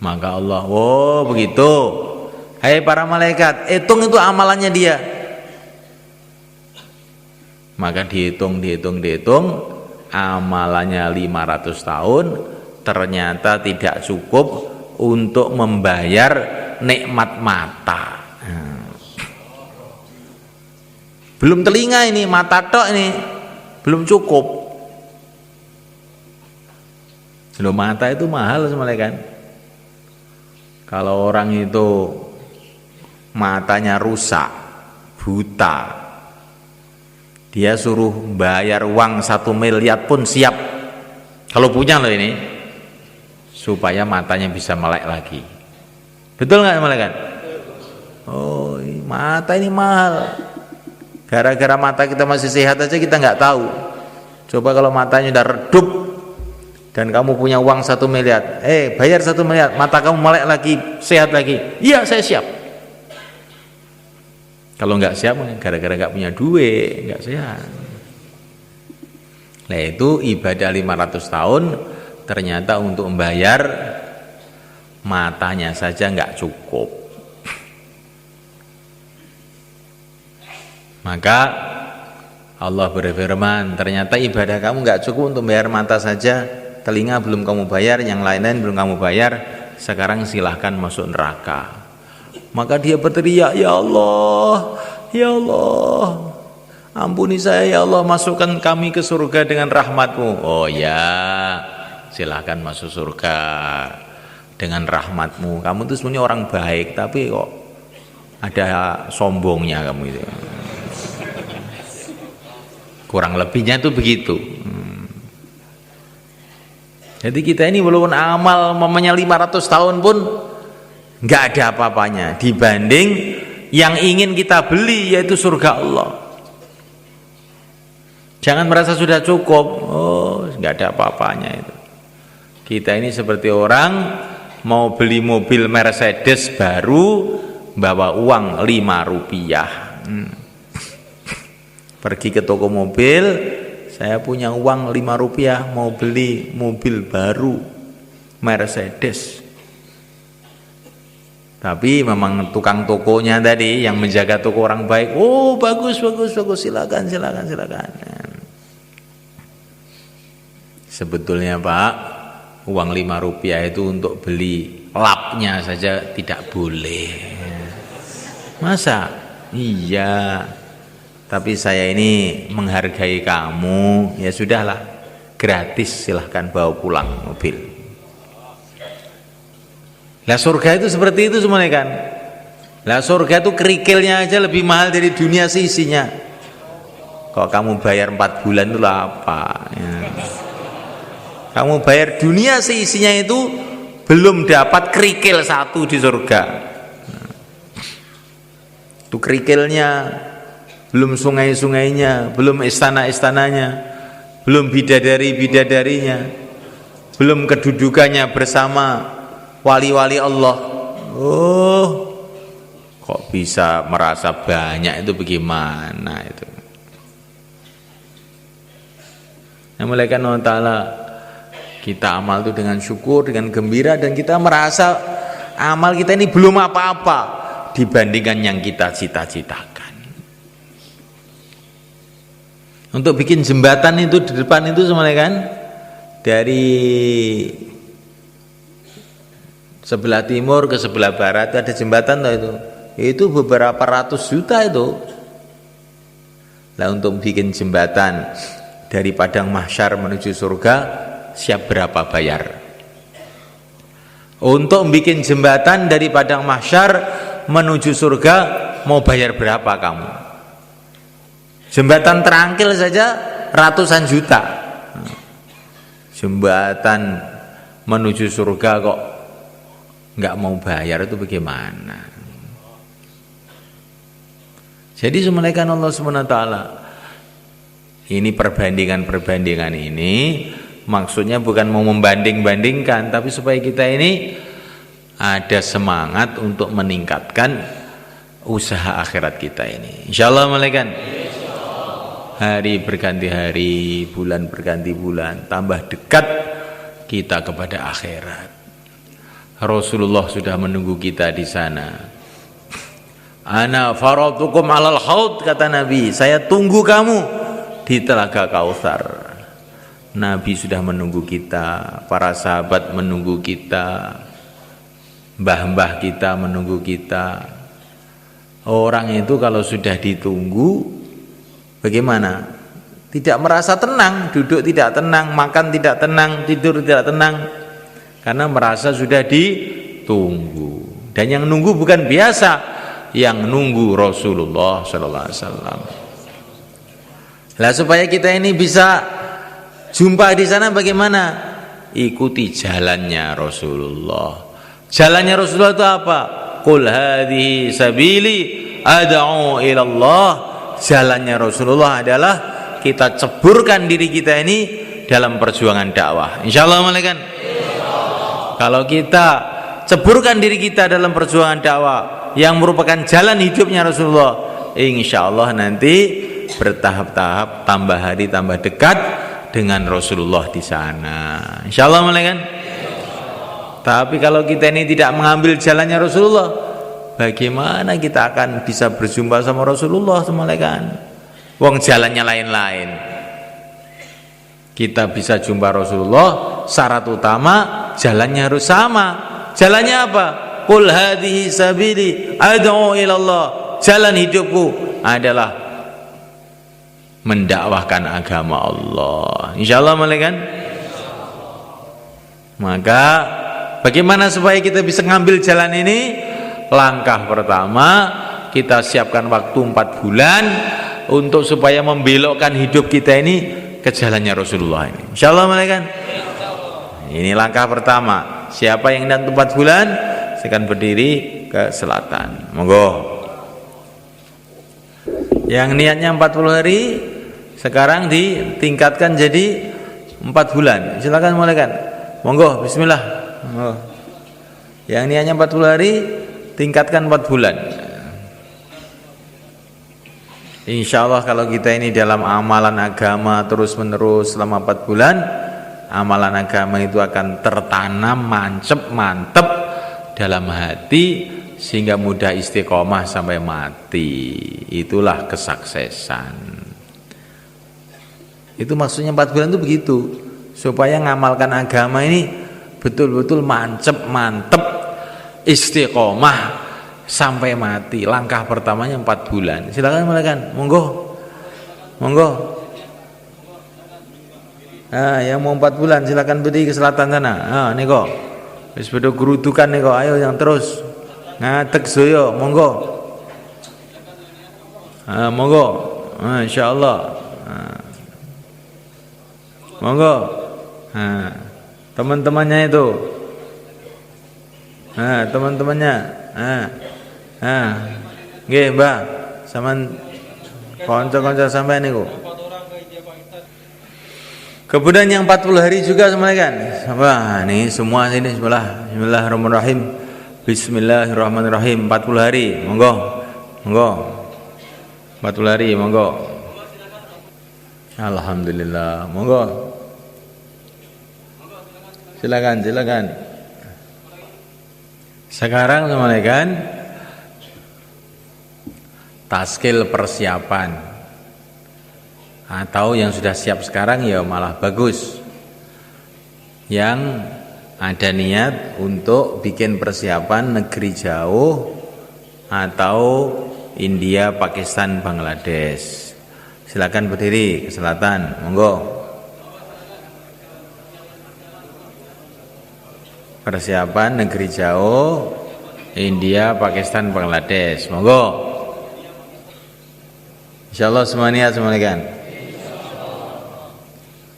Maka Allah, oh begitu, hai para malaikat, hitung itu amalannya dia. Maka dihitung, amalannya 500 tahun, ternyata tidak cukup untuk membayar nikmat mata. Belum telinga ini, mata tok ini belum cukup. Belum mata itu mahal semuanya kan. Kalau orang itu matanya rusak, buta, dia suruh bayar uang 1 miliar pun siap. Kalau punya loh ini, supaya matanya bisa melek lagi. Betul nggak malaikat? Oh, mata ini mahal. Gara-gara mata kita masih sehat aja kita nggak tahu. Coba kalau matanya udah redup dan kamu punya uang 1 miliar, bayar 1 miliar, mata kamu melek lagi, sehat lagi. Iya, saya siap. Kalau nggak siap, gara-gara nggak punya duit, nggak sehat. Nah itu ibadah 500 tahun ternyata untuk membayar matanya saja nggak cukup. Maka Allah berfirman, ternyata ibadah kamu nggak cukup untuk bayar mata saja, telinga belum kamu bayar, yang lain-lain belum kamu bayar, sekarang silahkan masuk neraka. Maka dia berteriak, ya Allah, ampuni saya ya Allah, masukkan kami ke surga dengan rahmatmu. Oh ya, silahkan masuk surga dengan rahmatmu. Kamu itu sebenarnya orang baik, tapi kok ada sombongnya kamu itu. Kurang lebihnya itu begitu. Jadi kita ini walaupun amal mamanya 500 tahun pun nggak ada apa-apanya dibanding yang ingin kita beli, yaitu surga Allah. Jangan merasa sudah cukup. Oh, nggak ada apa-apanya itu. Kita ini seperti orang mau beli mobil Mercedes baru, bawa uang 5 rupiah. Pergi ke toko mobil, saya punya uang 5 rupiah mau beli mobil baru Mercedes. Tapi memang tukang tokonya tadi yang menjaga toko orang baik, oh bagus, silakan. Sebetulnya Pak, uang 5 rupiah itu untuk beli lapnya saja tidak boleh. Masa? Iya. Tapi saya ini menghargai kamu, ya sudahlah, gratis, silahkan bawa pulang mobil. Lah surga itu seperti itu semuanya kan. Lah surga itu kerikilnya aja lebih mahal dari dunia seisinya. Kok kamu bayar 4 bulan itu apa ya. Kamu bayar dunia seisinya itu belum dapat kerikil 1 di surga. Itu kerikilnya, belum sungai-sungainya, belum istana-istananya, belum bidadari-bidadarinya, belum kedudukannya bersama wali-wali Allah. Oh, kok bisa merasa banyak itu bagaimana itu? Nah, malaikat Allah Ta'ala, kita amal itu dengan syukur, dengan gembira, dan kita merasa amal kita ini belum apa-apa dibandingkan yang kita cita-citakan. Untuk bikin jembatan itu di depan itu semuanya kan, dari sebelah timur ke sebelah barat itu ada jembatan itu beberapa ratus juta itu. Nah untuk bikin jembatan dari padang mahsyar menuju surga, siap berapa bayar? Untuk bikin jembatan dari padang mahsyar menuju surga, mau bayar berapa kamu? Jembatan terangkil saja ratusan juta. Jembatan menuju surga kok nggak mau bayar, itu bagaimana? Jadi semuanya Allah SWT, ini perbandingan ini maksudnya bukan mau membanding-bandingkan, tapi supaya kita ini ada semangat untuk meningkatkan usaha akhirat kita ini. Insyaallah malaikat. Hari berganti hari, bulan berganti bulan, tambah dekat kita kepada akhirat. Rasulullah sudah menunggu kita di sana. Ana faratukum alal haud, kata Nabi, saya tunggu kamu di telaga Kautsar. Nabi sudah menunggu kita, para sahabat menunggu kita, mbah-mbah kita menunggu kita. Orang itu kalau sudah ditunggu, bagaimana? Tidak merasa tenang, duduk tidak tenang, makan tidak tenang, tidur tidak tenang, karena merasa sudah ditunggu. Dan yang nunggu bukan biasa, yang nunggu Rasulullah sallallahu alaihi wasallam. Lah supaya kita ini bisa Jumpa di sana bagaimana? Ikuti jalannya Rasulullah. Jalannya Rasulullah itu apa? Qul hadhihi sabili ad'u ila Allah. Jalannya Rasulullah adalah kita ceburkan diri kita ini dalam perjuangan dakwah. Insyaallah malaikat. Kalau kita ceburkan diri kita dalam perjuangan dakwah yang merupakan jalan hidupnya Rasulullah, insyaallah nanti bertahap-tahap, tambah hari tambah dekat dengan Rasulullah di sana. Insyaallah malaikat. Tapi kalau kita ini tidak mengambil jalannya Rasulullah, bagaimana kita akan bisa berjumpa sama Rasulullah malaikat? Wong jalannya lain-lain. Kita bisa jumpa Rasulullah, syarat utama jalannya harus sama. Jalannya apa? Qul hadhihi sabili ad'u ila Allah. Jalan hidupku adalah mendakwahkan agama Allah. Insyaallah malaikat. Maka bagaimana supaya kita bisa ngambil jalan ini? Langkah pertama, kita siapkan waktu 4 bulan untuk supaya membelokkan hidup kita ini ke jalannya Rasulullah ini. Insyaallah malaikat. Ini langkah pertama. Siapa yang hendak 4 bulan, silakan berdiri ke selatan. Monggo. Yang niatnya 40 hari sekarang ditingkatkan jadi 4 bulan. Silakan malaikat. Monggo, bismillah. Monggo. Yang niatnya 40 hari tingkatkan 4 bulan. Insya Allah kalau kita ini dalam amalan agama terus menerus selama 4 bulan, amalan agama itu akan tertanam mantep dalam hati sehingga mudah istiqomah sampai mati. Itulah kesuksesan. Itu maksudnya 4 bulan itu begitu, supaya ngamalkan agama ini betul-betul mantep istiqomah sampai mati. Langkah pertamanya 4 bulan. Silakan malaikat, monggo. Yang mau 4 bulan silakan berdiri ke selatan sana. Niko. Wis padha gerudukan niko. Ayo yang terus. Ngadeg saya, monggo. Monggo. Insyaallah. Monggo. Teman-temannya itu. Teman-temannya. Nggih, Mbah. Saman kanca-kanca sampean niku. Kemudian yang 40 hari juga malaikat. Wah, ini semua sini bismillahirrahmanirrahim. Bismillahirrahmanirrahim 40 hari. Monggo. 40 hari, monggo. Alhamdulillah. Monggo. Silakan. Sekarang malaikat taskil persiapan, atau yang sudah siap sekarang ya malah bagus. Yang ada niat untuk bikin persiapan negeri jauh atau India, Pakistan, Bangladesh, silakan berdiri ke selatan, monggo. Persiapan negeri jauh India, Pakistan, Bangladesh, monggo. Insyaallah semuanya kan.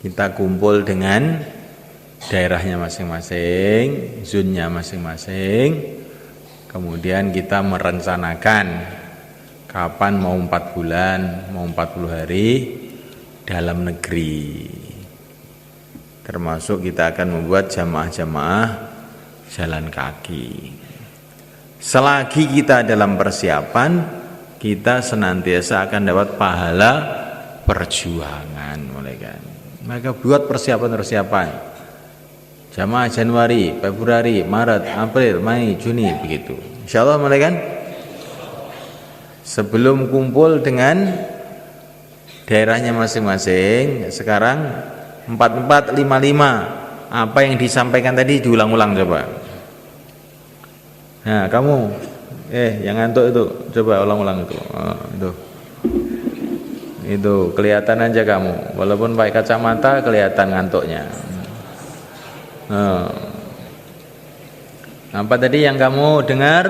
Kita kumpul dengan daerahnya masing-masing, zonnya masing-masing. Kemudian kita merencanakan kapan mau 4 bulan, mau 40 hari dalam negeri. Termasuk kita akan membuat jamaah-jamaah jalan kaki. Selagi kita dalam persiapan, kita senantiasa akan dapat pahala perjuangan, malaikat. Maka buat persiapan. Jamaah Januari, Februari, Maret, April, Mei, Juni, begitu. Insyaallah malaikat. Sebelum kumpul dengan daerahnya masing-masing, sekarang 4455. Apa yang disampaikan tadi diulang-ulang coba. Nah, kamu yang ngantuk itu coba ulang-ulang itu. Itu kelihatan aja kamu, walaupun pakai kacamata kelihatan ngantuknya. Apa tadi yang kamu dengar?